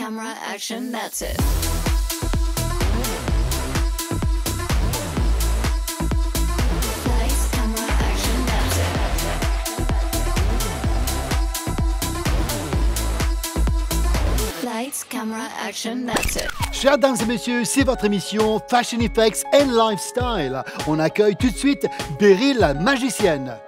camera, action, that's it. Lights, camera, action, that's it. Lights, camera, action, that's it. Chers dames et messieurs, c'est votre émission Fashion Effects and Lifestyle. On accueille tout de suite Beryl la magicienne.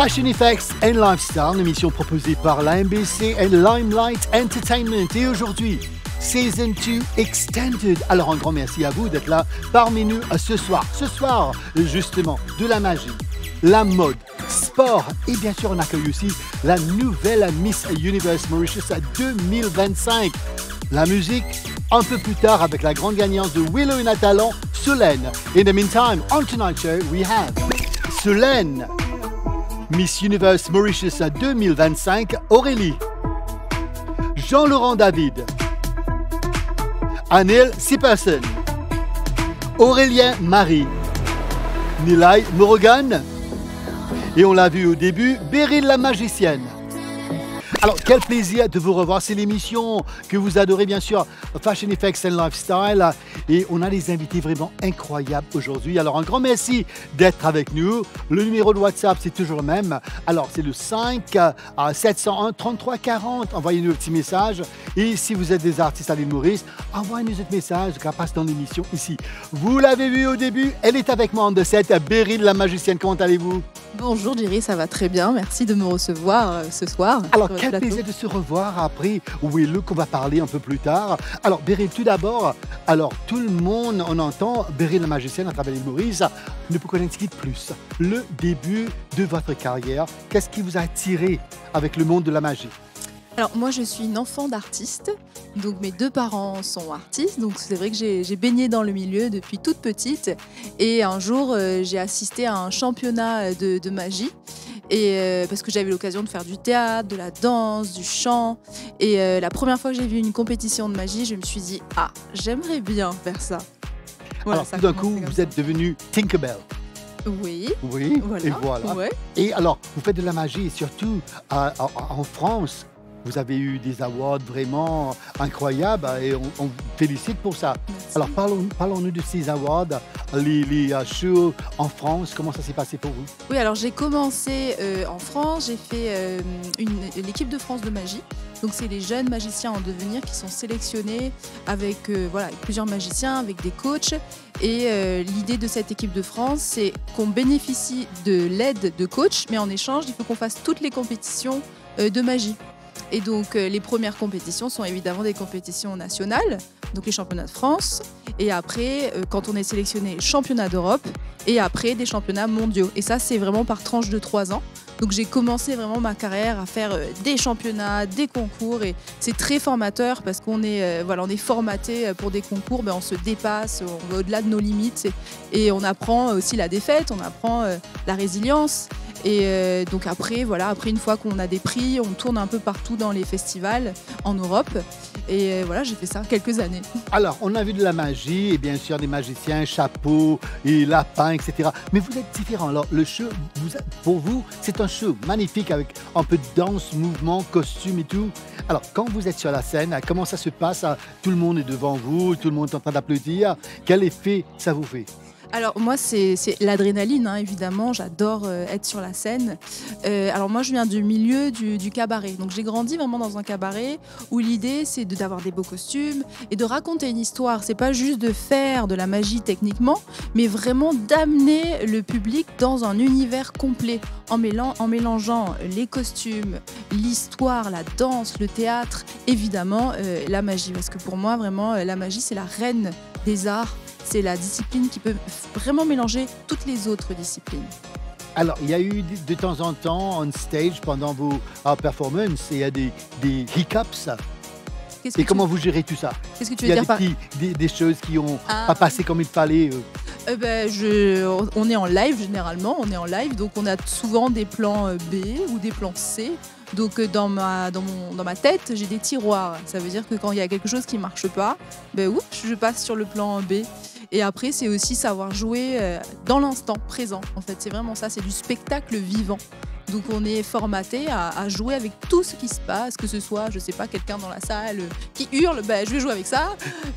Fashion Effects and Lifestyle, une émission proposée par la MBC et Limelight Entertainment. Et aujourd'hui, Season 2 Extended. Alors un grand merci à vous d'être là parmi nous ce soir. Ce soir, justement, de la magie, la mode, sport et bien sûr on accueille aussi la nouvelle Miss Universe Mauritius 2025. La musique, un peu plus tard avec la grande gagnante de Willow in Talent, Solène. In the meantime, on tonight's show, we have Solène, Miss Universe Mauritius 2025, Aurélie, Jean-Laurent David, Anil Siperson, Aurélien Marie, Nilay Morgan et on l'a vu au début, Beryl la magicienne. Alors, quel plaisir de vous revoir. C'est l'émission que vous adorez, bien sûr. Fashion Effects and Lifestyle. Et on a des invités vraiment incroyables aujourd'hui. Alors, un grand merci d'être avec nous. Le numéro de WhatsApp, c'est toujours le même. Alors, c'est le 5 à 701 33 40. Envoyez-nous un petit message. Et si vous êtes des artistes à l'île Maurice, envoyez-nous un message qu'elle passe dans l'émission ici. Vous l'avez vu au début, elle est avec moi en de cette Beryl la magicienne. Comment allez-vous? Bonjour Jerry, ça va très bien. Merci de me recevoir ce soir. Alors, quel plaisir de se revoir après Willow qu'on va parler un peu plus tard. Alors, Beryl, tout d'abord, alors tout le monde, on entend Beryl la magicienne à travers l'île Maurice. Ne peut connaître qui de plus. Le début de votre carrière, qu'est-ce qui vous a attiré avec le monde de la magie? Alors moi je suis une enfant d'artiste, donc mes deux parents sont artistes, donc c'est vrai que j'ai baigné dans le milieu depuis toute petite et un jour j'ai assisté à un championnat de magie. Et parce que j'avais l'occasion de faire du théâtre, de la danse, du chant. Et la première fois que j'ai vu une compétition de magie, je me suis dit « Ah, j'aimerais bien faire ça ». Voilà, alors tout d'un coup, vous êtes devenue Tinkerbell. Oui. Oui, voilà. Et voilà. Ouais. Et alors, vous faites de la magie, et surtout en France. Vous avez eu des awards vraiment incroyables et on vous félicite pour ça. Merci. Alors, parlons-nous de ces awards, les shows en France. Comment ça s'est passé pour vous? Oui, alors j'ai commencé en France, j'ai fait l'équipe de France de magie. Donc c'est les jeunes magiciens en devenir qui sont sélectionnés avec, avec plusieurs magiciens, avec des coachs. Et l'idée de cette équipe de France, c'est qu'on bénéficie de l'aide de coachs, mais en échange, il faut qu'on fasse toutes les compétitions de magie. Et donc les premières compétitions sont évidemment des compétitions nationales, donc les championnats de France, et après quand on est sélectionné, championnats d'Europe, et après des championnats mondiaux. Et ça c'est vraiment par tranche de 3 ans. Donc j'ai commencé vraiment ma carrière à faire des championnats, des concours, et c'est très formateur parce qu'on est, on est formaté pour des concours, on se dépasse, on va au-delà de nos limites, et on apprend aussi la défaite, on apprend la résilience. Et donc après une fois qu'on a des prix, on tourne un peu partout dans les festivals en Europe. Et voilà, j'ai fait ça quelques années. Alors, on a vu de la magie et bien sûr des magiciens, chapeaux et lapins, etc. Mais vous êtes différent. Alors, le show, pour vous, c'est un show magnifique avec un peu de danse, mouvement, costume et tout. Alors, quand vous êtes sur la scène, comment ça se passe? Tout le monde est devant vous, tout le monde est en train d'applaudir. Quel effet ça vous fait? Alors moi c'est l'adrénaline évidemment, j'adore être sur la scène. Alors moi je viens du milieu du cabaret, donc j'ai grandi vraiment dans un cabaret où l'idée c'est d'avoir des beaux costumes et de raconter une histoire. C'est pas juste de faire de la magie techniquement, mais vraiment d'amener le public dans un univers complet en mélangeant les costumes, l'histoire, la danse, le théâtre, évidemment la magie. Parce que pour moi vraiment la magie c'est la reine des arts. C'est la discipline qui peut vraiment mélanger toutes les autres disciplines. Alors, il y a eu de temps en temps, on stage, pendant vos performances, il y a des hiccups. Et comment vous gérez tout ça? Qu'est-ce que tu veux dire par... des choses qui n'ont pas passé comme il fallait on est en live généralement, donc on a souvent des plans B ou des plans C. Donc dans ma tête, j'ai des tiroirs. Ça veut dire que quand il y a quelque chose qui ne marche pas, je passe sur le plan B. Et après, c'est aussi savoir jouer dans l'instant présent. En fait, c'est vraiment ça, c'est du spectacle vivant. Donc on est formaté à jouer avec tout ce qui se passe, que ce soit, je sais pas, quelqu'un dans la salle qui hurle, je vais jouer avec ça.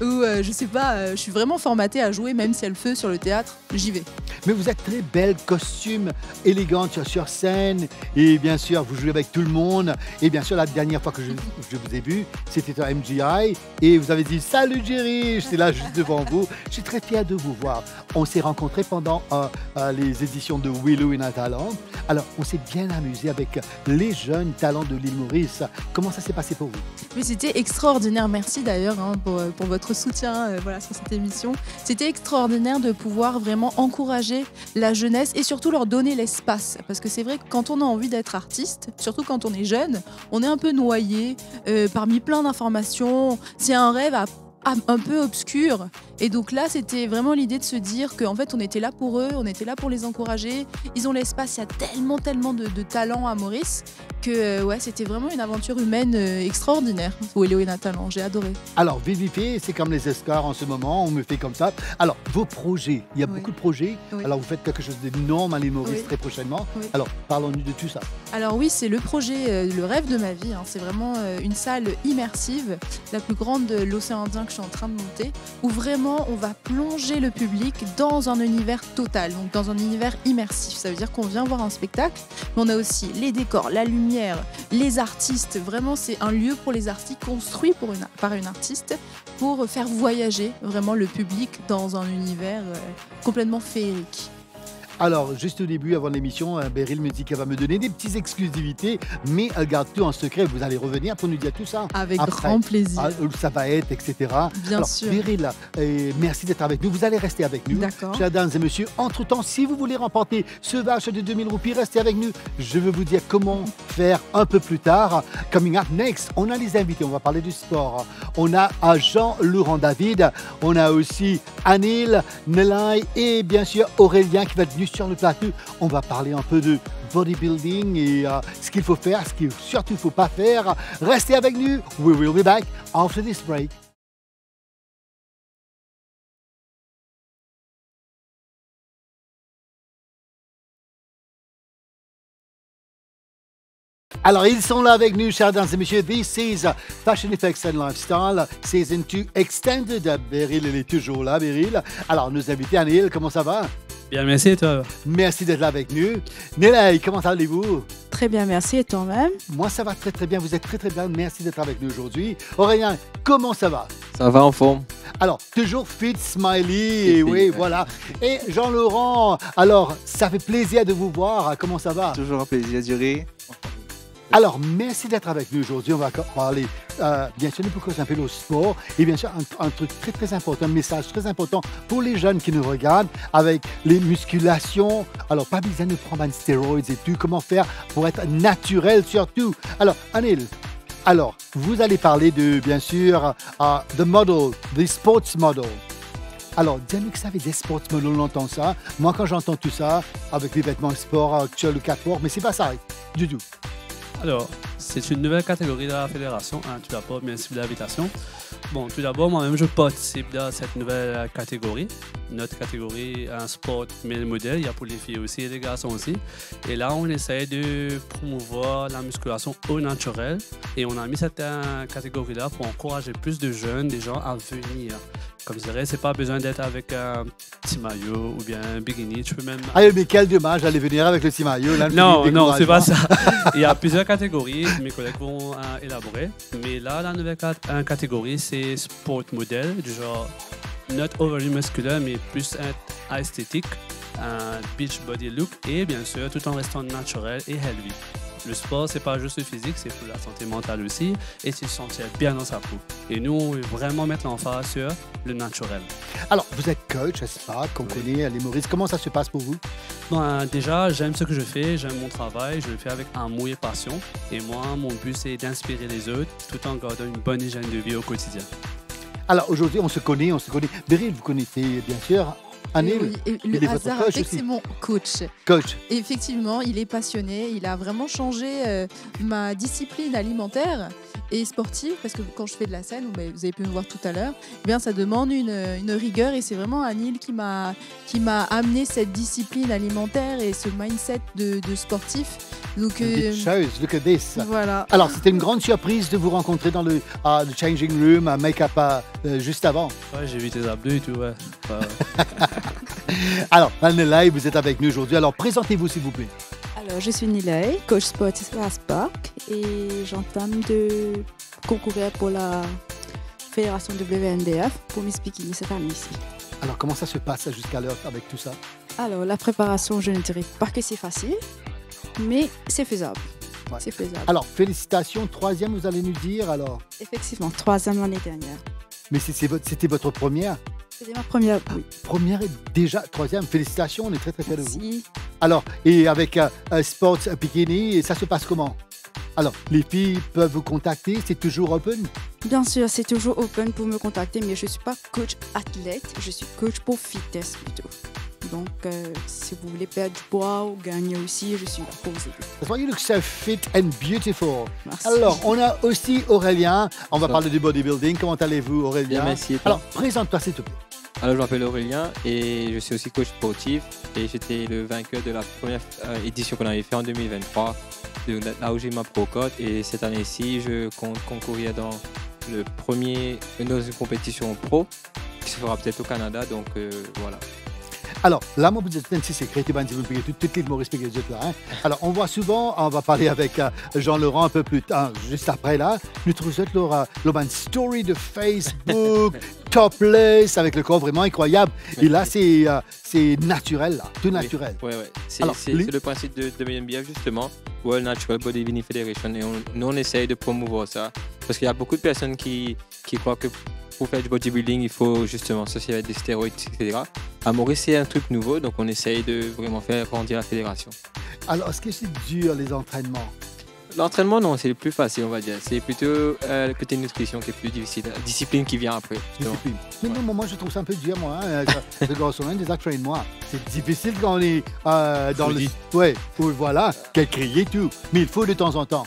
Ou je sais pas, je suis vraiment formatée à jouer, même s'il y a le feu sur le théâtre, j'y vais. Mais vous êtes très belle, costume élégante sur scène. Et bien sûr, vous jouez avec tout le monde. Et bien sûr, la dernière fois que je vous ai vu, c'était à MGI. Et vous avez dit « Salut Jerry !» J'étais là juste devant vous. Je suis très fier de vous voir. On s'est rencontrés pendant les éditions de Willow in Talent. Alors, on s'est bien amusé avec les jeunes talents de l'île Maurice. Comment ça s'est passé pour vous? Mais c'était extraordinaire. Merci d'ailleurs pour votre soutien sur cette émission. C'était extraordinaire de pouvoir vraiment encourager la jeunesse et surtout leur donner l'espace. Parce que c'est vrai que quand on a envie d'être artiste, surtout quand on est jeune, on est un peu noyé parmi plein d'informations. C'est un rêve un peu obscur. Et donc là, c'était vraiment l'idée de se dire qu'en fait, on était là pour eux, on était là pour les encourager. Ils ont l'espace, il y a tellement de talent à Maurice que ouais, c'était vraiment une aventure humaine extraordinaire où Elohim a talent. J'ai adoré. Alors, vite fait, c'est comme les Oscars en ce moment, on me fait comme ça. Alors, vos projets, il y a Oui. beaucoup de projets. Oui. Alors, vous faites quelque chose d'énorme à l'île Maurice Oui. très prochainement. Oui. Alors, parlons-nous de tout ça. Alors oui, c'est le projet, le rêve de ma vie. Hein. C'est vraiment une salle immersive, la plus grande de l'océan Indien que je suis en train de monter, où vraiment on va plonger le public dans un univers total, donc dans un univers immersif. Ça veut dire qu'on vient voir un spectacle, mais on a aussi les décors, la lumière, les artistes. Vraiment, c'est un lieu pour les artistes construit par une artiste pour faire voyager vraiment le public dans un univers complètement féerique. Alors, juste au début, avant l'émission, Beryl me dit qu'elle va me donner des petites exclusivités, mais elle garde tout en secret. Vous allez revenir pour nous dire tout ça. Avec Après. grand plaisir. Où ça va être, etc. Bien Alors, sûr. Beryl, merci d'être avec nous. Vous allez rester avec nous. D'accord. Chers dames et messieurs, entre-temps, si vous voulez remporter ce voucher de 2000 roupies, restez avec nous. Je vais vous dire comment faire un peu plus tard. Coming up next, on a les invités, on va parler du sport. On a Jean-Laurent David, on a aussi Anil, Nelai et bien sûr Aurélien qui va être venu sur le plateau. On va parler un peu de bodybuilding et ce qu'il faut faire, ce qu'il surtout faut pas faire. Restez avec nous. We will be back after this break. Alors, ils sont là avec nous, chers dames et messieurs. This is Fashion Effects and Lifestyle, Season 2 Extended. Beryl, elle est toujours là, Beryl. Alors, nos invités, Anil, comment ça va? Bien, merci et toi? Merci d'être là avec nous. Nelay, comment allez-vous? Très bien, merci. Et toi-même? Moi, ça va très bien. Vous êtes très bien. Merci d'être avec nous aujourd'hui. Aurélien, comment ça va? Ça va en forme. Alors, toujours fit, smiley, et oui, ouais. voilà. Et Jean-Laurent, alors, ça fait plaisir de vous voir. Comment ça va? Toujours un plaisir de durer. Alors, merci d'être avec nous aujourd'hui. On va parler, bien sûr, beaucoup un peu de sport et bien sûr, un truc très important, un message très important pour les jeunes qui nous regardent avec les musculations. Alors, pas besoin de prendre des stéroïdes et tout. Comment faire pour être naturel surtout? Alors, Anil, alors, vous allez parler de, bien sûr, the model, the sports model. Alors, dis-nous que ça fait des sports models, on entend ça. Moi, quand j'entends tout ça, avec les vêtements de sport actuels ou catwalk, mais c'est pas ça du tout. Alors, c'est une nouvelle catégorie de la fédération. Tout d'abord, merci de l'invitation. Bon, tout d'abord, moi-même, je participe dans cette nouvelle catégorie. Notre catégorie, un sport male modèle. Il y a pour les filles aussi et les garçons aussi. Et là, on essaie de promouvoir la musculation au naturel. Et on a mis cette catégorie-là pour encourager plus de jeunes, des gens à venir. Comme je dirais, c'est pas besoin d'être avec un petit maillot ou bien un bikini. Tu peux même... Ah, mais quel dommage d'aller venir avec le petit maillot. Là, Non, c'est pas ça. Il y a plusieurs catégories que mes collègues vont élaborer. Mais là, la nouvelle catégorie, c'est sport modèle, du genre not overly musculaire, mais plus esthétique, un beach body look et bien sûr, tout en restant naturel et healthy. Le sport, c'est pas juste le physique, c'est pour la santé mentale aussi et se sentir bien dans sa peau. Et nous, on veut vraiment mettre l'emphase sur le naturel. Alors, vous êtes coach, n'est-ce pas, qu'on connaît à l'île Maurice. Comment ça se passe pour vous? Bon, déjà, j'aime ce que je fais, j'aime mon travail, je le fais avec amour et passion. Et moi, mon but, c'est d'inspirer les autres tout en gardant une bonne hygiène de vie au quotidien. Alors, aujourd'hui, on se connaît. Beryl, vous connaissez bien sûr Anil. Oui, et il est le votre hasard coach a fait que aussi. c'est mon coach. Coach. Et effectivement, il est passionné. Il a vraiment changé ma discipline alimentaire et sportive parce que quand je fais de la scène, vous avez pu me voir tout à l'heure, eh bien ça demande une rigueur et c'est vraiment Anil qui m'a amené cette discipline alimentaire et ce mindset de sportif. Donc Petite chose, look at this. voilà. Alors, c'était une grande surprise de vous rencontrer dans le changing room, à make-up juste avant. Ouais, j'ai vu tes abdos et tout, ouais. Alors, Anil, vous êtes avec nous aujourd'hui. Alors, présentez-vous, s'il vous plaît. Alors, je suis Nilay, coach sportif à Spark et j'entame de concourir pour la fédération WNBF pour Miss Bikini cette année ici. Alors, comment ça se passe jusqu'à l'heure avec tout ça? Alors, la préparation, je ne dirais pas que c'est facile, mais c'est faisable. Ouais. C'est faisable. Alors, félicitations. 3e, vous allez nous dire, alors. Effectivement, 3e l'année dernière. Mais c'était votre première? C'était ma première, oui. Première et déjà 3e. Félicitations, on est très fiers de vous. Merci. Alors, et avec Sports Bikini, ça se passe comment? Alors, les filles peuvent vous contacter, c'est toujours open? Bien sûr, c'est toujours open pour me contacter, mais je ne suis pas coach athlète, je suis coach pour fitness plutôt. Donc, si vous voulez perdre du poids ou gagner aussi, je suis là pour vous aider. That's why you look so fit and beautiful. Merci. Alors, on a aussi Aurélien. On va Ça. parler du bodybuilding. Comment allez-vous, Aurélien? Bien, merci. Et toi? Alors, présente-toi, s'il te plaît. Alors, je m'appelle Aurélien et je suis aussi coach sportif. Et j'étais le vainqueur de la première édition qu'on avait fait en 2023, de la OGMA Pro Code. Et cette année-ci, je compte concourir dans dans une compétition pro qui se fera peut-être au Canada. Donc, voilà. Alors, là, moi, vous êtes si secret, toutes les humoristes là. Hein? Alors, on voit souvent, on va parler avec Jean-Laurent un peu plus tard, juste après là. Nous trouvons une story de Facebook, topless, avec le corps vraiment incroyable. Et là, c'est naturel, là, tout naturel. Oui, ouais. C'est Alors, le principe de WNBF, justement, World Natural Bodybuilding Federation. Et nous, on essaye de promouvoir ça. Parce qu'il y a beaucoup de personnes qui croient que pour faire du bodybuilding, il faut justement associer avec des stéroïdes, etc. À Maurice, c'est un truc nouveau, donc on essaye de vraiment faire grandir la fédération. Alors, est-ce que c'est dur, les entraînements? L'entraînement, non, c'est le plus facile, on va dire. C'est plutôt le côté nutrition qui est plus difficile. La discipline qui vient après. justement. Discipline. Mais non, moi, je trouve ça un peu dur, moi. Hein. Le garçon, déjà, traîne-moi. C'est difficile quand on est dans le... Ouais, voilà, qu'elle crie et tout. Mais il faut de temps en temps.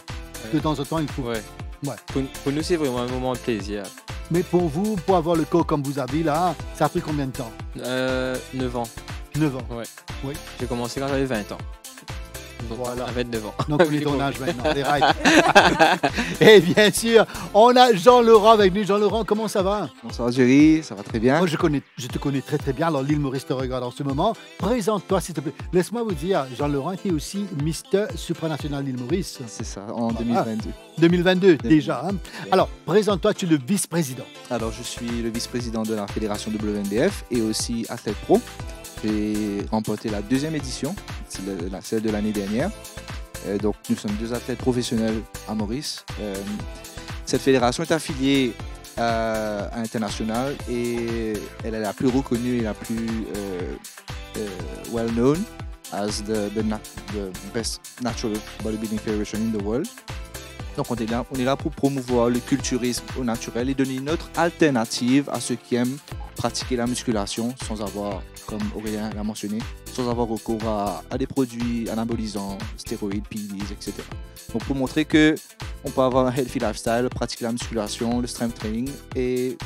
De temps en temps, il faut. Ouais. Ouais. Pour nous, c'est vraiment un moment de plaisir. Mais pour vous, pour avoir le corps comme vous avez là, ça a pris combien de temps? 9 ans. 9 ans. Ouais. Oui. J'ai commencé quand j'avais 20 ans. Donc, Voilà. à 29 ans. Donc, on est ton âge maintenant. Les right. Et bien sûr, on a Jean-Laurent avec nous. Jean-Laurent, comment ça va? Bonsoir Jerry, ça va très bien. Moi, je te connais très très bien. Alors, l'île Maurice te regarde en ce moment. Présente-toi, s'il te plaît. Laisse-moi vous dire, Jean-Laurent était aussi Mister Supranational l'île Maurice. C'est ça, en Voilà. 2022. 2022, déjà. Hein. Alors, présente-toi, tu es le vice-président. Alors, je suis le vice-président de la fédération WNBF et aussi athlète pro. J'ai remporté la 2e édition, celle de l'année dernière. Donc, nous sommes 2 athlètes professionnels à Maurice. Cette fédération est affiliée à international et elle est la plus reconnue et la plus well known as the best natural bodybuilding federation in the world. Donc on est là pour promouvoir le culturisme au naturel et donner une autre alternative à ceux qui aiment pratiquer la musculation sans avoir, comme Aurélien l'a mentionné, sans avoir recours à des produits anabolisants, stéroïdes, PEDs, etc. Donc pour montrer qu'on peut avoir un healthy lifestyle, pratiquer la musculation, le strength training et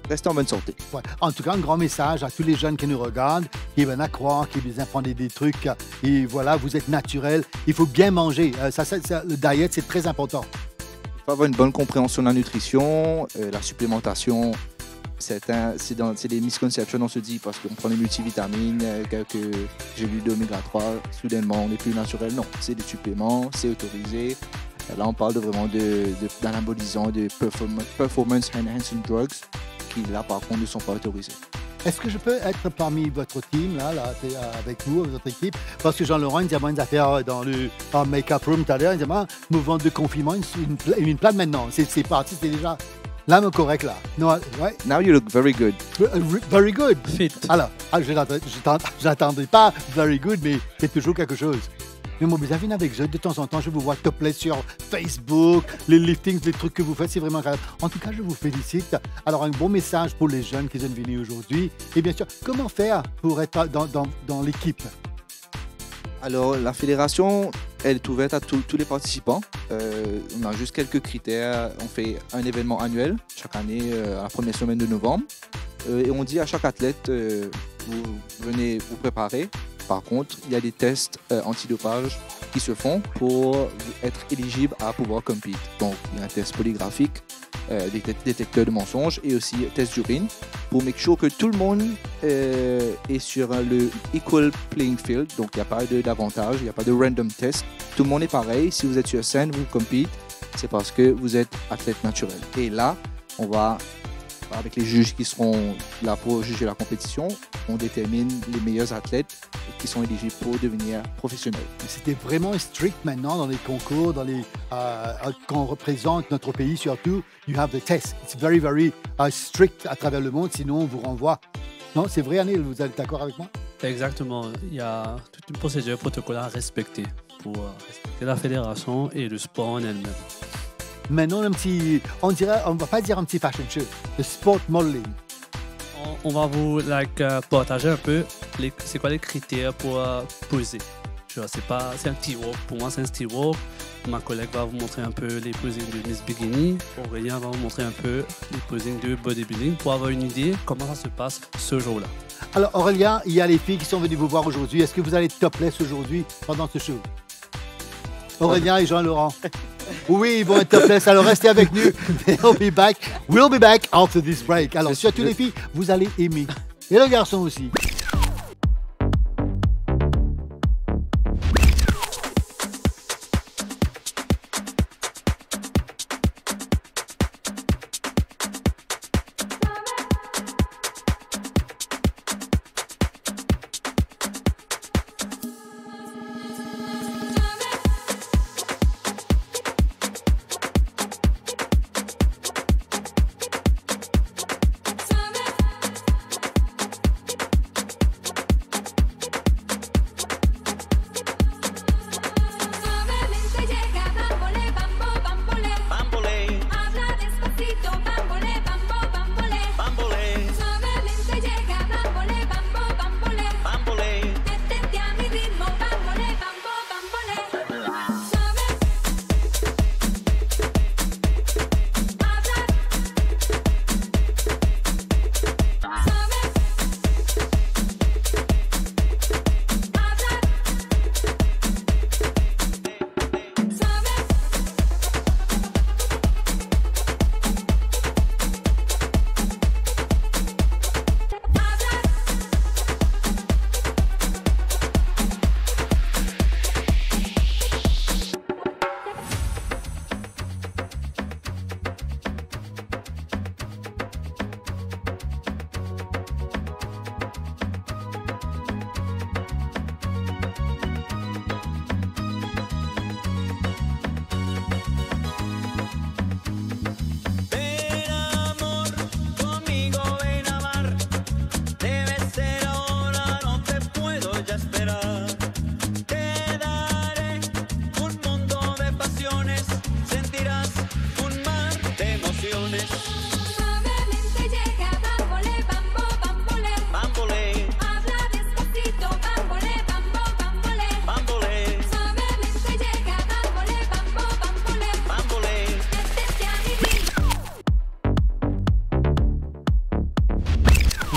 rester en bonne santé. Ouais. En tout cas, un grand message à tous les jeunes qui nous regardent, qui viennent à croire, qui viennent apprendre des trucs. Et voilà, vous êtes naturel. Il faut bien manger. Le diet, c'est très important. Il faut avoir une bonne compréhension de la nutrition, la supplémentation. C'est des misconceptions, on se dit, parce qu'on prend des multivitamines, quelques gélules d'oméga 3, soudainement on n'est plus naturel. Non, c'est des suppléments, c'est autorisé. Là, on parle d'anabolisants, de performance enhancing drugs, qui là, par contre, ne sont pas autorisés. Est-ce que je peux être parmi votre team, là avec vous, votre équipe? Parce que Jean-Laurent, il dit une affaire dans le make-up room tout à l'heure. Il dit, mouvement de confinement, une plate maintenant. C'est parti, c'est déjà l'âme correct là. Non, ouais. Now you look very good. Very good. Fit. Alors, je n'attendais pas very good, mais c'est toujours quelque chose. Mais moi, vous avez avec eux, de temps en temps, je vous vois topless sur Facebook, les liftings, les trucs que vous faites, c'est vraiment grave. En tout cas, je vous félicite. Alors, un bon message pour les jeunes qui viennent venir aujourd'hui. Et bien sûr, comment faire pour être dans l'équipe? Alors, la fédération, elle est ouverte à tous les participants. On a juste quelques critères. On fait un événement annuel chaque année à la première semaine de novembre. Et on dit à chaque athlète, vous venez vous préparer. Par contre, il y a des tests antidopage qui se font pour être éligible à pouvoir compete. Donc, il y a un test polygraphique, des détecteurs de mensonges et aussi test d'urine pour make sure que tout le monde est sur le equal playing field. Donc, il n'y a pas d'avantage, il n'y a pas de random test. Tout le monde est pareil. Si vous êtes sur scène, vous compete, c'est parce que vous êtes athlète naturel. Et là, on va, avec les juges qui seront là pour juger la compétition, on détermine les meilleurs athlètes qui sont éligibles pour devenir professionnels. C'était vraiment strict maintenant dans les concours, quand on représente notre pays surtout. You have the test. It's very, very strict à travers le monde, sinon on vous renvoie. Non, c'est vrai, Anil, vous êtes d'accord avec moi? Exactement. Il y a toute une procédure protocole à respecter pour respecter la fédération et le sport en elle-même. Maintenant, on va pas dire un petit fashion show, le sport modeling. On va vous partager un peu c'est quoi les critères pour poser. Je sais pas, c'est un petit walk. Pour moi, c'est un petit walk. Ma collègue va vous montrer un peu les posings de Miss Bikini. Aurélien va vous montrer un peu les posings de bodybuilding pour avoir une idée comment ça se passe ce jour-là. Alors, Aurélien, il y a les filles qui sont venues vous voir aujourd'hui. Est-ce que vous allez être topless aujourd'hui pendant ce show? Aurélien et Jean-Laurent. Oui, ils vont être topless. Alors, restez avec nous. We'll be back after this break. Alors, surtout les filles, vous allez aimer. Et le garçon aussi.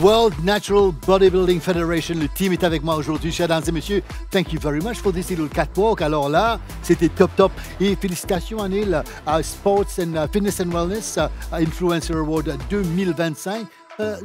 World Natural Bodybuilding Federation. Le team est avec moi aujourd'hui, chers dames et messieurs. Thank you very much for this little catwalk. Alors là, c'était top. Et félicitations Anil à Sports and Fitness and Wellness Influencer Award 2025.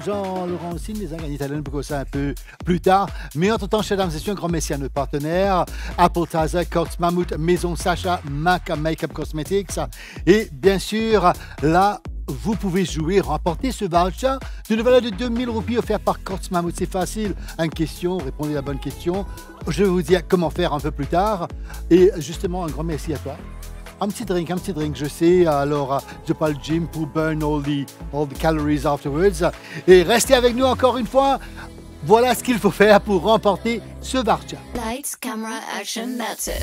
Jean-Laurent aussi les a gagnés talent pour ça un peu plus tard. Mais entre-temps, chers dames et messieurs, un grand merci à nos partenaires Apple Taza, Cox Mammouth, Maison Sacha, Mac Makeup Cosmetics. Et bien sûr, là, vous pouvez jouer, remporter ce voucher d'une valeur de 2000 roupies offert par Cox Mammouth. C'est facile. Une question, répondez à la bonne question. Je vais vous dire comment faire un peu plus tard. Et justement, un grand merci à toi. Un petit drink, je sais. Alors, je parle gym pour burn all the calories afterwards. Et restez avec nous encore une fois. Voilà ce qu'il faut faire pour remporter ce voucher. Lights, camera, action, that's it.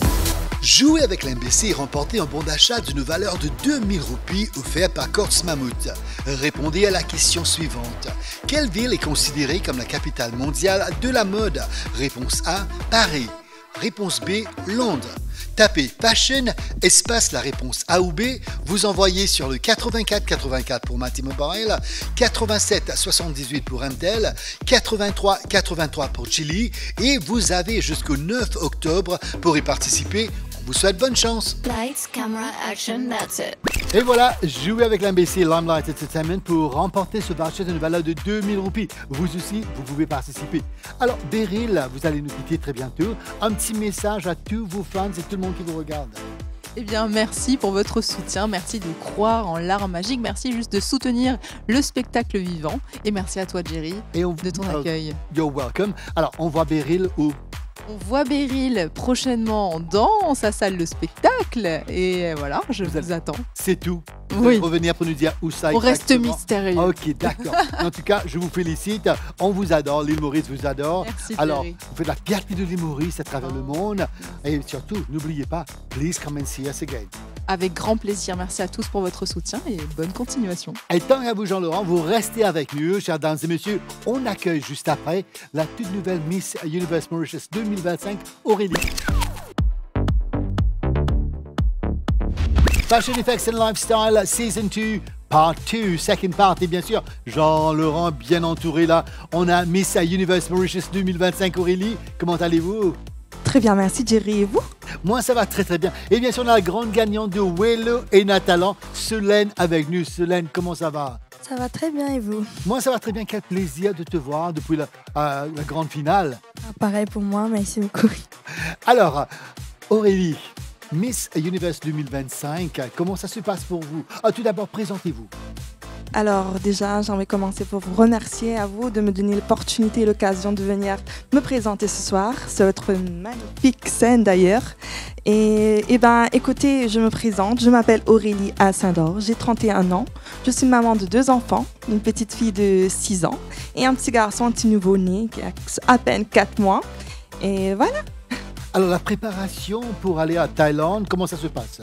Jouez avec l'MBC et remportez un bon d'achat d'une valeur de 2000 roupies offert par Cox Mammouth. Répondez à la question suivante. Quelle ville est considérée comme la capitale mondiale de la mode? Réponse A, Paris. Réponse B, Londres. Tapez Fashion, espace la réponse A ou B, vous envoyez sur le 84 84 pour Mati Mobile, 87 78 pour MTEL, 83 83 pour Chili et vous avez jusqu'au 9 octobre pour y participer. On vous souhaite bonne chance. Lights, camera, action, that's it. Et voilà, jouez avec l'MBC Limelight Entertainment pour remporter ce voucher d'une valeur de 2000 roupies. Vous aussi, vous pouvez participer. Alors, Beryl, vous allez nous quitter très bientôt. Un petit message à tous vos fans et tout le monde qui vous regarde. Eh bien, merci pour votre soutien. Merci de croire en l'art magique. Merci juste de soutenir le spectacle vivant. Et merci à toi, Jerry, de ton accueil. You're welcome. Alors, on voit Beryl où? On voit Beryl prochainement dans sa salle de spectacle. Et voilà, je vous attends. C'est tout. Vous allez revenir pour nous dire où ça on reste mystérieux. Ok, d'accord. En tout cas, je vous félicite. On vous adore. L'île Maurice vous adore. Merci, alors, Jerry. vous faites la fierté de l'île Maurice à travers le monde. Et surtout, n'oubliez pas, please come and see us again. Avec grand plaisir. Merci à tous pour votre soutien et bonne continuation. Et tant à vous, Jean-Laurent, vous restez avec nous, chers dames et messieurs. On accueille juste après la toute nouvelle Miss Universe Mauritius 2025, Aurélie. Fashion Effects and Lifestyle Season 2, Part 2, second part. Et bien sûr, Jean-Laurent bien entouré là. On a Miss Universe Mauritius 2025, Aurélie. Comment allez-vous? Très bien, merci Jerry. Et vous? Moi, ça va très très bien. Et bien sûr, on a la grande gagnante de Wello et Natalan, Solène avec nous. Solène, comment ça va? Ça va très bien et vous? Moi, ça va très bien. Quel plaisir de te voir depuis la grande finale. Pareil pour moi, merci beaucoup. Alors, Aurélie, Miss Universe 2025, comment ça se passe pour vous? Tout d'abord, présentez-vous. Alors déjà, j'aimerais commencer pour vous remercier à vous de me donner l'opportunité et l'occasion de venir me présenter ce soir sur votre magnifique scène d'ailleurs. Et écoutez, je me présente, je m'appelle Aurélie Asindor, j'ai 31 ans, je suis maman de 2 enfants, une petite fille de 6 ans et un petit garçon, un petit nouveau-né qui a à peine 4 mois. Et voilà. Alors la préparation pour aller à Thaïlande, comment ça se passe?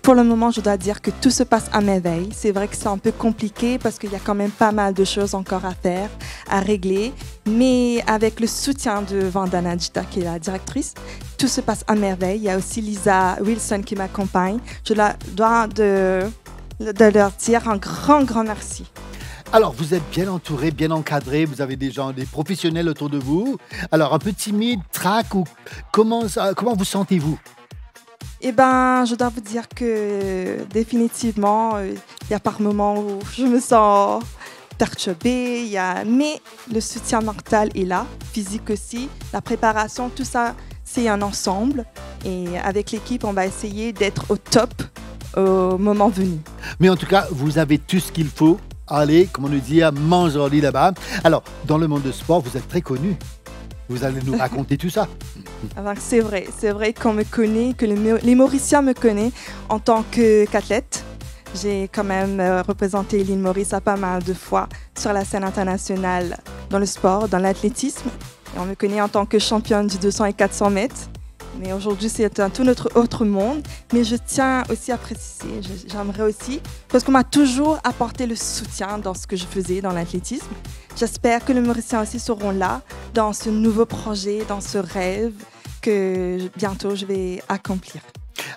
Pour le moment, je dois dire que tout se passe à merveille. C'est vrai que c'est un peu compliqué parce qu'il y a quand même pas mal de choses encore à faire, à régler. Mais avec le soutien de Vandana Jita, qui est la directrice, tout se passe à merveille. Il y a aussi Lisa Wilson qui m'accompagne. Je dois de leur dire un grand merci. Alors, vous êtes bien entouré, bien encadré, vous avez des professionnels autour de vous. Alors, un peu timide, trac, ou comment vous sentez-vous? Eh bien, je dois vous dire que définitivement, il y a par moments où je me sens perturbée, mais le soutien mental est là, physique aussi, la préparation, tout ça, c'est un ensemble. Et avec l'équipe, on va essayer d'être au top au moment venu. Mais en tout cas, vous avez tout ce qu'il faut. Allez, comme on nous dit, à manger là-bas. Alors, dans le monde du sport, vous êtes très connu. Vous allez nous raconter tout ça. Alors, c'est vrai qu'on me connaît, que les Mauriciens me connaissent en tant qu'athlète. J'ai quand même représenté l'île Maurice à pas mal de fois sur la scène internationale dans le sport, dans l'athlétisme. Et on me connaît en tant que championne du 200 et 400 mètres. Mais aujourd'hui, c'est un tout autre monde. Mais je tiens aussi à préciser, j'aimerais aussi, parce qu'on m'a toujours apporté le soutien dans ce que je faisais dans l'athlétisme. J'espère que les Mauriciens aussi seront là dans ce nouveau projet, dans ce rêve que bientôt je vais accomplir.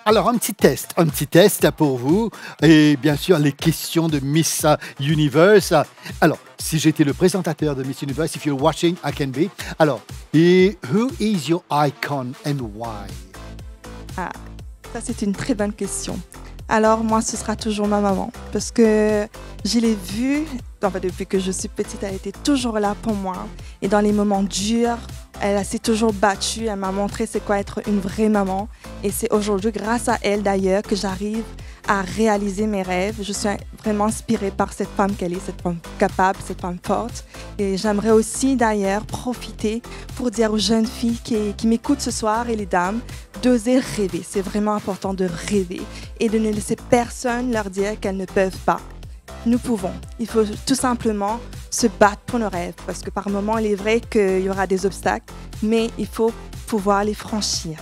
Alors, un petit test pour vous. Et bien sûr, les questions de Miss Universe. Alors, si j'étais le présentateur de Miss Universe, if you're watching, I can be. Alors, who is your icon and why? Ah, ça c'est une très bonne question. Alors, moi, ce sera toujours ma maman. Parce que je l'ai vue, depuis que je suis petite, elle était toujours là pour moi. Et dans les moments durs, elle s'est toujours battue. Elle m'a montré c'est quoi être une vraie maman. Et c'est aujourd'hui, grâce à elle d'ailleurs, que j'arrive à réaliser mes rêves. Je suis vraiment inspirée par cette femme qu'elle est, cette femme capable, cette femme forte. Et j'aimerais aussi d'ailleurs profiter pour dire aux jeunes filles qui m'écoutent ce soir et les dames, d'oser rêver. C'est vraiment important de rêver et de ne laisser personne leur dire qu'elles ne peuvent pas. Nous pouvons. Il faut tout simplement se battre pour nos rêves parce que par moments, il est vrai qu'il y aura des obstacles, mais il faut pouvoir les franchir.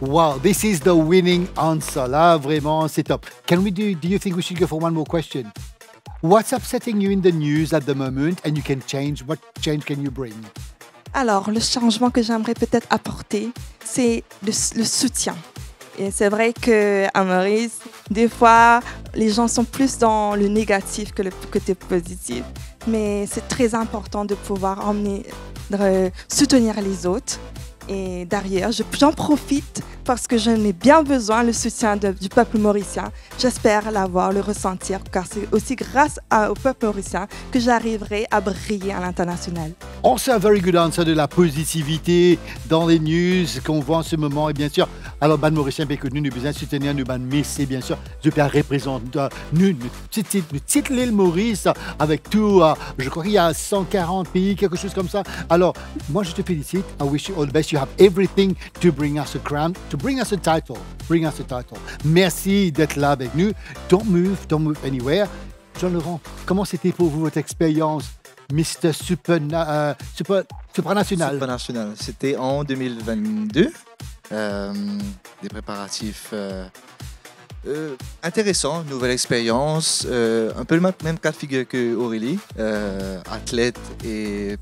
Wow, this is the winning answer. Là, vraiment, c'est top. Do you think we should go for one more question? What's upsetting you in the news at the moment and you can change? What change can you bring? Alors, le changement que j'aimerais peut-être apporter, c'est le soutien. Et c'est vrai qu'à Maurice, des fois, les gens sont plus dans le négatif que le côté positif. Mais c'est très important de pouvoir soutenir les autres. Et derrière, j'en profite parce que j'en ai bien besoin, le soutien du peuple mauricien. J'espère le ressentir, car c'est aussi grâce au peuple mauricien que j'arriverai à briller à l'international. Also a very good answer de la positivité dans les news qu'on voit en ce moment. Et bien sûr, alors, ban Mauricien, que nous besoin de soutenir nous, ban Miss, et bien sûr, je peux représenter nous, petite l'île Maurice, avec tout, je crois qu'il y a 140 pays, quelque chose comme ça. Alors, moi, je te félicite. I wish you all the best. You have everything to bring us a crown, to bring us a title. Bring us a title. Merci d'être là avec nous. Don't move anywhere. Jean-Laurent, comment c'était pour vous votre expérience Mr. Supranational? Supranational, c'était en 2022. Des préparatifs intéressants, nouvelle expérience, un peu le même cas de figure que Aurélie, athlète et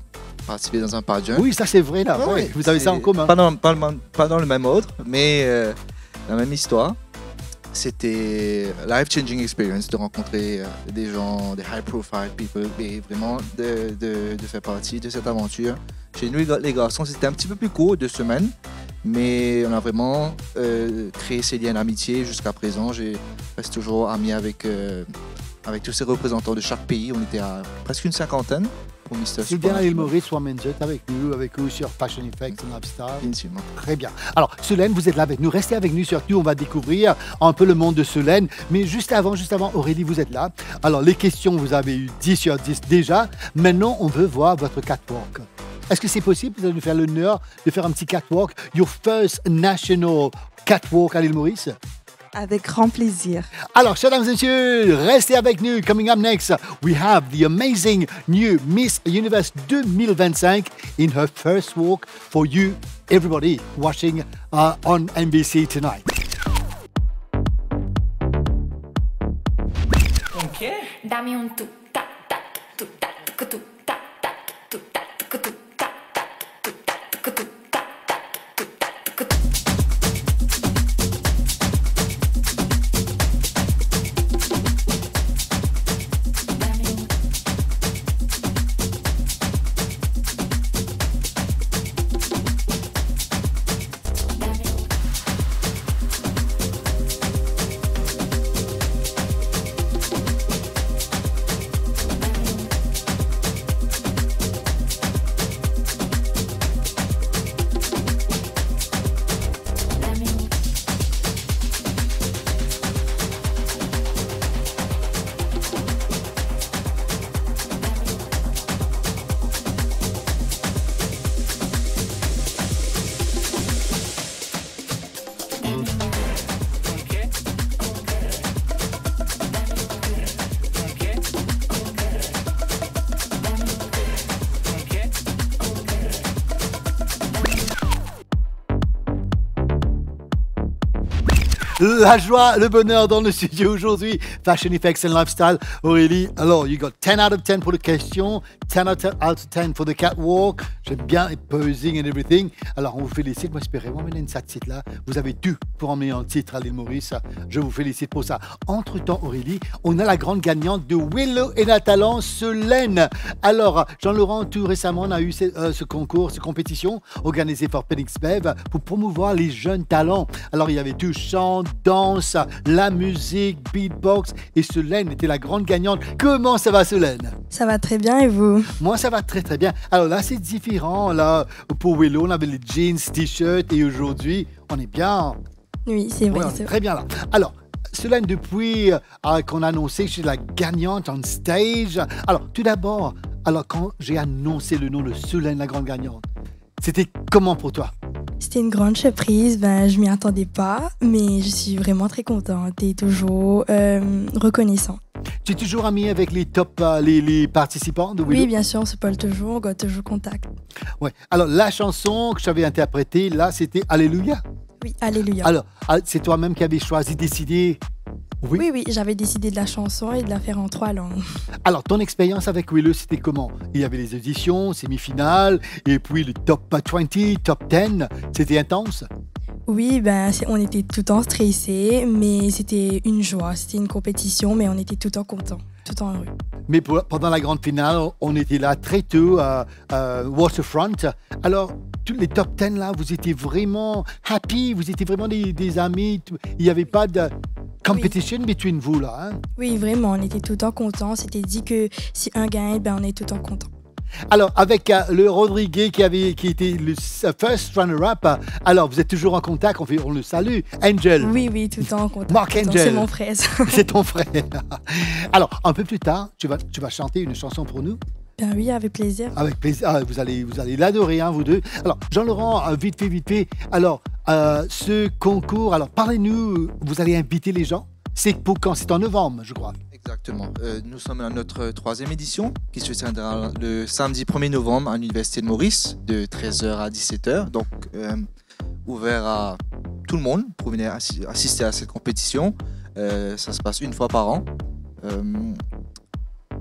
participer dans un pageant. Oui, ça c'est vrai là. Ouais, Ouais, vous avez ça en commun. Pas dans le même ordre, mais la même histoire. C'était life-changing experience de rencontrer des gens, des high-profile people, et vraiment de faire partie de cette aventure. Chez nous, les garçons, c'était un petit peu plus court, 2 semaines, mais on a vraiment créé ces liens d'amitié jusqu'à présent. Je reste toujours ami avec tous ces représentants de chaque pays. On était à presque une 50aine pour Mr. C'est bien à l'île Maurice, Women's avec nous sur Fashion Effects and Lifestyle. Bien sûr. Très bien. Alors, Solène, vous êtes là avec nous. Restez avec nous, surtout, on va découvrir un peu le monde de Solène. Mais juste avant, Aurélie, vous êtes là. Alors, les questions, vous avez eu 10 sur 10 déjà. Maintenant, on veut voir votre catwalk. Est-ce que c'est possible? Vous allez nous faire l'honneur de faire un petit catwalk. Your first national catwalk à l'île Maurice? Avec grand plaisir. Alors, mesdames et messieurs, restez avec nous. Coming up next, we have the amazing new Miss Universe 2025 in her first walk for you, everybody watching on NBC tonight. Okay. Dame un tu ta ta tu ta tu ta ta tu ta tu ta ta tu ta tu ta ta tu ta tu. La joie, le bonheur dans le studio aujourd'hui. Fashion Effects and Lifestyle. Aurélie, alors, you got 10 out of 10 pour les questions, 10 out of 10 pour the catwalk. J'aime bien le posing and everything. Alors, on vous félicite. Moi, j'espérais vraiment mener cette titre-là. Vous avez dû pour emmener un titre à l'île Maurice. Je vous félicite pour ça. Entre-temps, Aurélie, on a la grande gagnante de Willow et Natalan, Solène. Alors, Jean-Laurent, tout récemment, on a eu ce concours, cette compétition organisée par Penix Bev pour promouvoir les jeunes talents. Alors, il y avait tout chant, danse, la musique, beatbox, et Solène était la grande gagnante. Comment ça va, Solène? Ça va très bien et vous? Moi, ça va très très bien. Alors là, c'est différent. Là, pour Willow, on avait les jeans, t-shirts, et aujourd'hui, on est bien. Oui, c'est vrai. Ouais, on est très bien là. Alors, Solène, depuis qu'on a annoncé que je suis la gagnante on stage, alors tout d'abord, alors quand j'ai annoncé le nom de Solène, la grande gagnante, c'était comment pour toi? C'était une grande surprise, je m'y attendais pas, mais je suis vraiment très contente et toujours reconnaissant. Tu es toujours amie avec les top, les participants de Willow? Oui, bien sûr, on se parle toujours, on garde toujours contact. Ouais. Alors, la chanson que j'avais interprétée, là, c'était Alléluia. Oui, Alléluia. Alors, c'est toi-même qui avais choisi, décidé. Oui, j'avais décidé de la chanson et de la faire en 3 langues. Alors, ton expérience avec Willow, c'était comment? Il y avait les auditions, semi-finales, et puis le top 20, top 10. C'était intense? Oui, on était tout le temps stressés, mais c'était une joie. C'était une compétition, mais on était tout le temps contents, tout le temps heureux. Mais pendant la grande finale, on était là très tôt à Waterfront. Alors, tous les top 10 là, vous étiez vraiment happy, vous étiez vraiment des amis. Il n'y avait pas de competition between vous là. Hein? Oui, vraiment, on était tout le temps contents. C'était dit que si un gagne, on est tout le temps contents. Alors, avec le Rodriguez qui était le first runner-up, alors vous êtes toujours en contact, on le salue. Angel. Oui, tout le temps en contact. Mark Angel. C'est mon frère. C'est ton frère. Alors, un peu plus tard, tu vas chanter une chanson pour nous. Ben oui, avec plaisir. Avec plaisir. Ah, vous allez l'adorer, hein, vous deux. Alors, Jean-Laurent, vite fait. Alors, ce concours, alors parlez-nous, vous allez inviter les gens. C'est pour quand? C'est en novembre, je crois. Exactement. Nous sommes à notre 3e édition qui se tiendra le samedi 1er novembre à l'Université de Maurice de 13h à 17h. Donc, ouvert à tout le monde pour venir assister à cette compétition. Ça se passe une fois par an.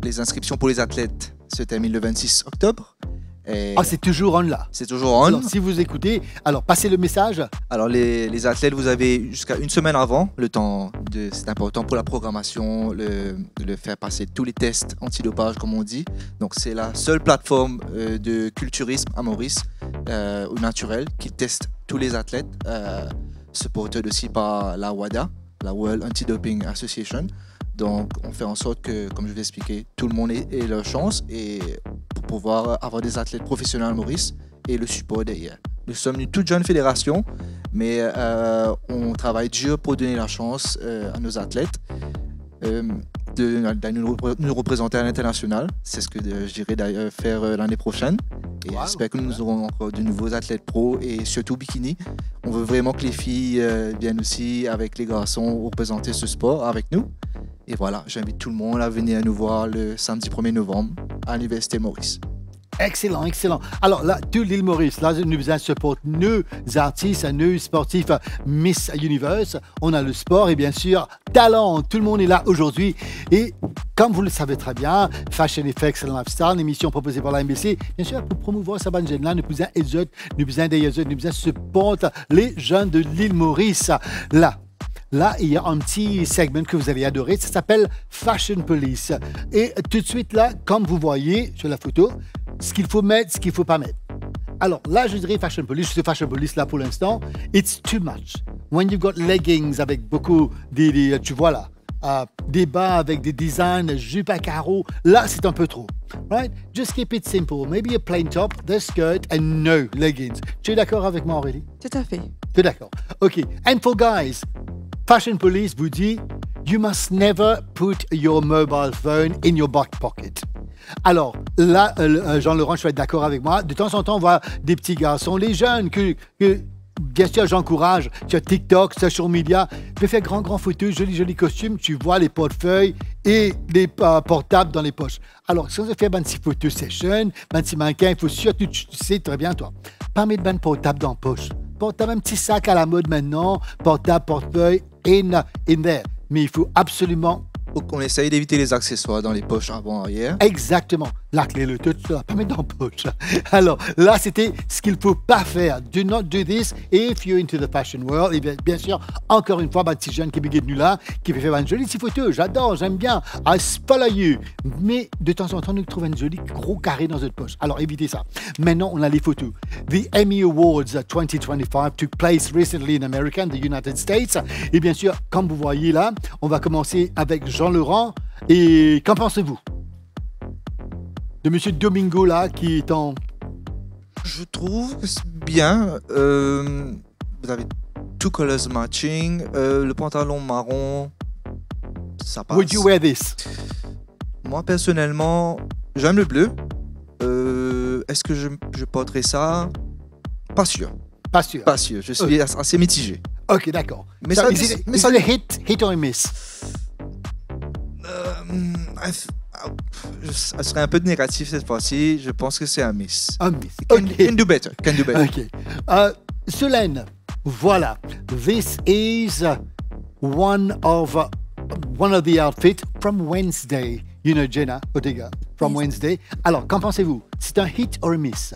Les inscriptions pour les athlètes se terminent le 26 octobre. Et Ah, c'est toujours on là. c'est toujours on. Alors, si vous écoutez, alors passez le message. Alors les athlètes, vous avez jusqu'à une semaine avant le temps. C'est important pour la programmation, de faire passer tous les tests antidopage, comme on dit. Donc c'est la seule plateforme de culturisme à Maurice, au naturel, qui teste tous les athlètes, supported aussi par la WADA, la World Anti-Doping Association. Donc on fait en sorte que, comme je vais expliquer, tout le monde ait leur chance et pour pouvoir avoir des athlètes professionnels à Maurice et le support derrière. Nous sommes une toute jeune fédération, mais on travaille dur pour donner la chance à nos athlètes de nous représenter à l'international. C'est ce que je dirais d'ailleurs faire l'année prochaine. Et Wow. j'espère que nous aurons encore de nouveaux athlètes pro et surtout bikini. On veut vraiment que les filles viennent aussi avec les garçons représenter ce sport avec nous. Et voilà, j'invite tout le monde à venir nous voir le samedi 1er novembre à l'Université Maurice. Excellent, excellent. Alors là, tout l'île Maurice, là, nous supportons nos artistes, nos sportifs Miss Universe. On a le sport et bien sûr, talent. Tout le monde est là aujourd'hui. Et comme vous le savez très bien, Fashion Effects and Lifestyle, l'émission proposée par la MBC, bien sûr, pour promouvoir sa bande jeune là, nous besoin des autres, nous besoin des autres, nous besoin supporter les jeunes de l'île Maurice. Là, il y a un petit segment que vous allez adorer, ça s'appelle Fashion Police. Et tout de suite là, comme vous voyez sur la photo, ce qu'il faut mettre, ce qu'il ne faut pas mettre. Alors là, je dirais Fashion Police, je suis Fashion Police là pour l'instant. It's too much. When you've got leggings avec beaucoup, tu vois là, des bas avec des designs, jupe à carreaux, là c'est un peu trop. Right? Just keep it simple. Maybe a plain top, the skirt and no leggings. Tu es d'accord avec moi, Aurélie? Tout à fait. Tu es d'accord? OK. And for guys, Fashion Police vous dit, you must never put your mobile phone in your back pocket. Alors, là, Jean-Laurent, je vais être d'accord avec moi. De temps en temps, on voit des petits garçons, les jeunes, que bien sûr, j'encourage sur TikTok, social media, de faire grand photos, jolis costumes. Tu vois les portefeuilles et les portables dans les poches. Alors, si on fait une petite photo session, un petit mannequin, il faut surtout, tu sais très bien, toi, pas mettre un portable dans la poche. Portable, un petit sac à la mode maintenant, portable, portefeuille, in there. Mais il faut absolument... Donc on essaye d'éviter les accessoires dans les poches avant-arrière. Exactement. La clé, le tout, ça, pas mettre dans la poche. Alors, là, c'était ce qu'il ne faut pas faire. Do not do this if you're into the fashion world. Et bien sûr, encore une fois, un petit jeune qui est venu là, qui fait faire une jolie petite photo. J'adore, j'aime bien. I follow you. Mais de temps en temps, nous trouvons un joli gros carré dans notre poche. Alors, évitez ça. Maintenant, on a les photos. The Emmy Awards 2025 took place recently in America, in the United States. Et bien sûr, comme vous voyez là, on va commencer avec Jean-Laurent. Et qu'en pensez-vous de Monsieur Domingo là qui est en... Je trouve que c'est bien. Vous avez two colors matching. Le pantalon marron, ça passe. Would you wear this? Moi personnellement, j'aime le bleu. Est-ce que je porterai ça? Pas sûr. Pas sûr. Pas sûr. Je suis assez mitigé. Ok, d'accord. Mais So, ça, is it mais a hit or a miss? Ça serait un peu négatif cette fois-ci. Je pense que c'est un miss. Un miss. Can do better. Can do better. Ok. Solène, voilà. This is one of the outfits from Wednesday. You know Jenna Ortega from Wednesday. Alors, qu'en pensez-vous? C'est un hit or a miss?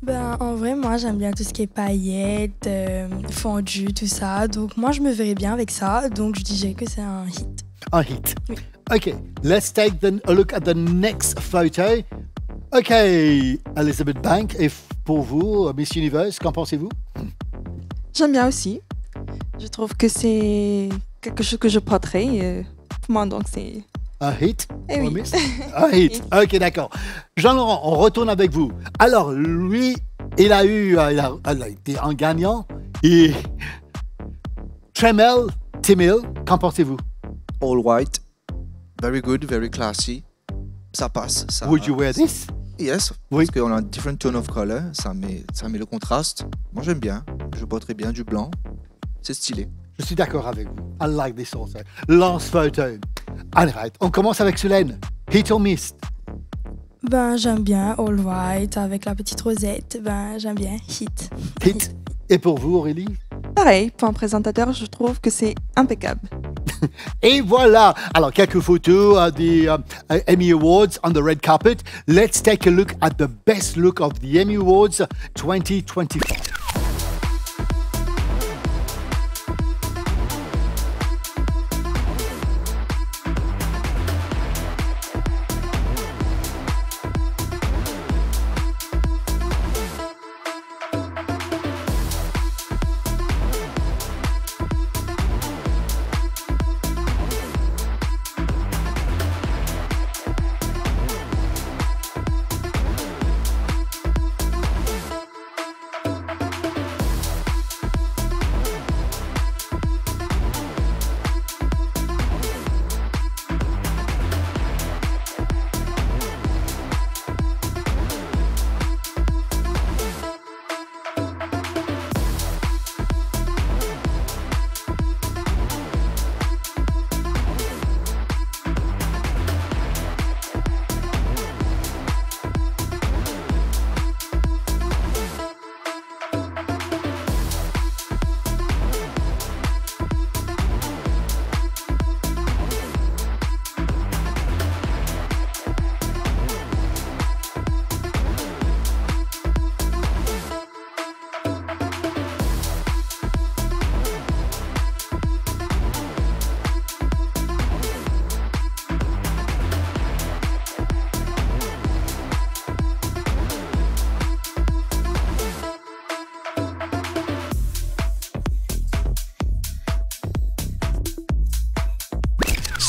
Ben, en vrai, moi, j'aime bien tout ce qui est paillettes, fondu, tout ça. Donc, moi, je me verrais bien avec ça. Donc, je dirais que c'est un hit. Un hit. Oui. Okay, let's take a look at the next photo. Okay, Elizabeth Bank, et pour vous, Miss Universe, qu'en pensez-vous? J'aime bien aussi. Je trouve que c'est quelque chose que je porterai. Pour moi, donc c'est... Un hit? Eh oui. Or a miss? Un hit. Ok, d'accord. Jean-Laurent, on retourne avec vous. Alors, lui, il a été un gagnant. Et Tremel, Timil, qu'en pensez-vous? All white. Very good, very classy. Ça passe. Ça, Would you wear this? Yes. Oui. Parce qu'on a un different tone of color. Ça met le contraste. Moi, j'aime bien. Je porterai bien du blanc. C'est stylé. Je suis d'accord avec vous. I like this also. Last photo. Allez, right. On commence avec Solène. Hit or miss? Ben, j'aime bien all white avec la petite rosette. Ben, j'aime bien hit. Hit. Et pour vous, Aurélie? Pareil, pour un présentateur, je trouve que c'est impeccable. Et voilà. Alors, quelques photos des Emmy Awards on the red carpet. Let's take a look at the best look of the Emmy Awards 2025.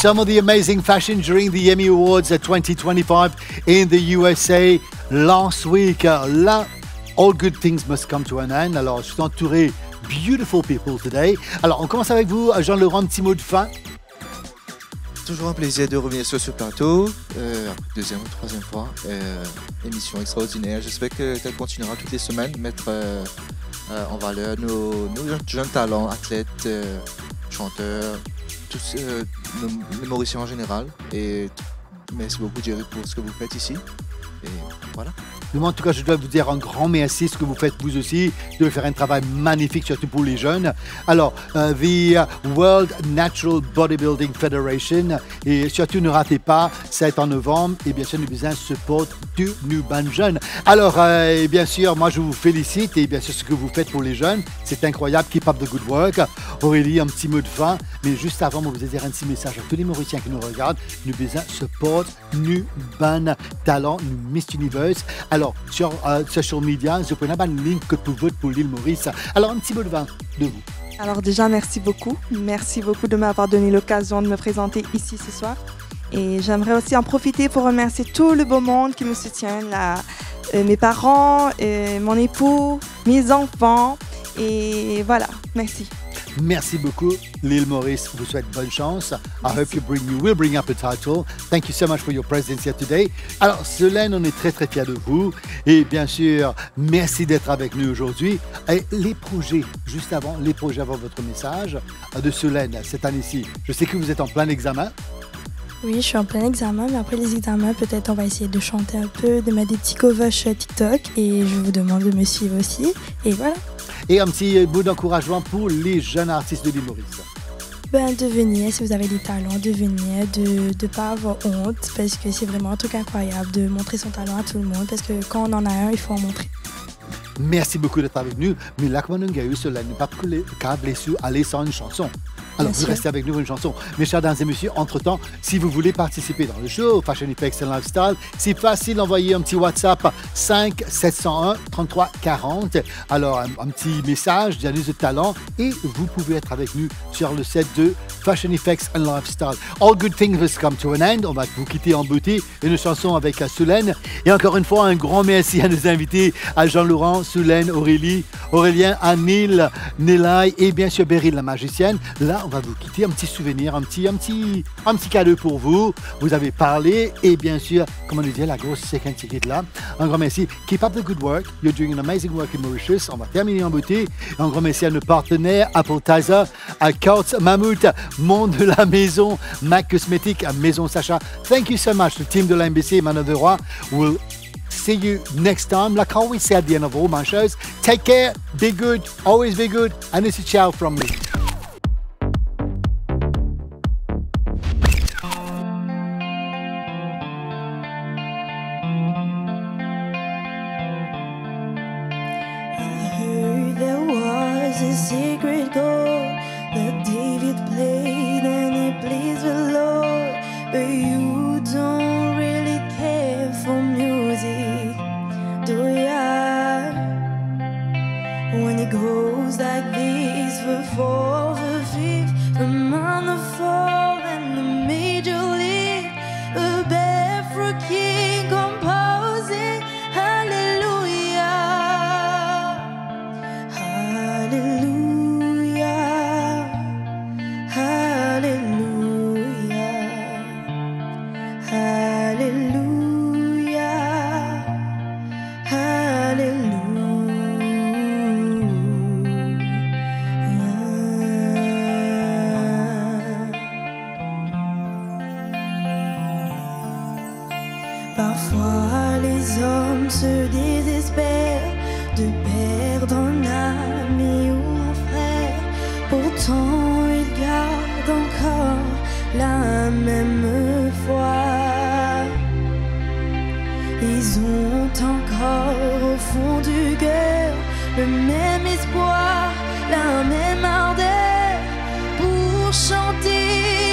Some of the amazing fashion during the Emmy Awards 2025 in the USA last week. Là, all good things must come to an end. Alors, je suis entouré beautiful people today. Alors, on commence avec vous, Jean-Laurent, un petit mot de fin. Toujours un plaisir de revenir sur ce plateau, deuxième ou troisième fois. Émission extraordinaire. J'espère qu'elle continuera toutes les semaines, mettre en valeur nos jeunes talents, athlètes, chanteurs, tous nos humoriciens en général. Et merci beaucoup, Jerry, pour ce que vous faites ici. Et voilà. En tout cas, je dois vous dire un grand merci, ce que vous faites vous aussi, de faire un travail magnifique, surtout pour les jeunes. Alors, the World Natural Bodybuilding Federation, et surtout ne ratez pas, c'est en novembre, et bien sûr, nous besoin support de nos bonnes jeunes. Alors, et bien sûr, moi, je vous félicite, et bien sûr, ce que vous faites pour les jeunes, c'est incroyable, keep up the good work. Aurélie, un petit mot de fin, mais juste avant, je vous ai dire un petit message à tous les Mauriciens qui nous regardent, nous besoin support nos bonnes talents, nos Miss Universe. Alors, sur social media, je prends un link que vous vote pour l'île Maurice. Alors, un petit mot de vin de vous. Alors déjà, merci beaucoup. Merci beaucoup de m'avoir donné l'occasion de me présenter ici ce soir. Et j'aimerais aussi en profiter pour remercier tout le beau monde qui me soutient, mes parents, mon époux, mes enfants. Et voilà, merci. Merci beaucoup, l'île Maurice vous souhaite bonne chance. I hope you will bring up a title. Thank you so much for your presence here today. Alors, Solène, on est très très fiers de vous. Et bien sûr, merci d'être avec nous aujourd'hui. Et les projets, juste avant, votre message de Solène cette année-ci. Je sais que vous êtes en plein examen. Oui, je suis en plein examen, mais après les examens, peut-être on va essayer de chanter un peu, de mettre des petits covers sur TikTok. Et je vous demande de me suivre aussi. Et voilà. Et un petit mot d'encouragement pour les jeunes artistes de l'île Maurice. De venir, si vous avez des talents, de venir, de ne pas avoir honte, parce que c'est vraiment un truc incroyable de montrer son talent à tout le monde, parce que quand on en a un, il faut en montrer. Merci beaucoup d'être avec nous. Mais là, comme on a eu cela, ne pas câbler sur aller sans une chanson. Alors, vous restez avec nous pour une chanson. Mes chers dames et messieurs, entre-temps, si vous voulez participer dans le show Fashion Effects and Lifestyle, c'est facile d'envoyer un petit WhatsApp 5 701 33 40. Alors, un petit message, diagnostic de talent, et vous pouvez être avec nous sur le set de Fashion Effects and Lifestyle. All good things must come to an end. On va vous quitter en beauté. Une chanson avec Solène. Et encore une fois, un grand merci à nos invités, à Jean-Laurent, Solène, Aurélie, Aurélien, Anil, Nelai et bien sûr Beryl, la magicienne. Là, on va vous quitter, un petit souvenir, un petit cadeau pour vous. Vous avez parlé et bien sûr, comme on le dit, la grosse second ticket là. Un grand merci. Keep up the good work. You're doing an amazing work in Mauritius. On va terminer en beauté. Un grand merci à nos partenaires, Appetizer, à Couts Mammouth, Monde de la Maison, Mac Cosmétique, à Maison Sacha. Thank you so much. Le team de la MBC, Manon de Roy, will see you next time. Like I always say at the end of all my shows, take care, be good, always be good, and it's a ciao from me. There was a secret chord that David played and it pleased the Lord, but you don't really care for music, do ya? When it goes like this, the fourth, the fifth, the minor fall and the major lift, a barefoot king composing hallelujah. Hallelujah, hallelujah, hallelujah, hallelujah. Parfois les hommes se désespèrent de perdre un ami ou un frère. Pourtant ils gardent encore la même foi. Ils ont encore au fond du cœur le même espoir, la même ardeur pour chanter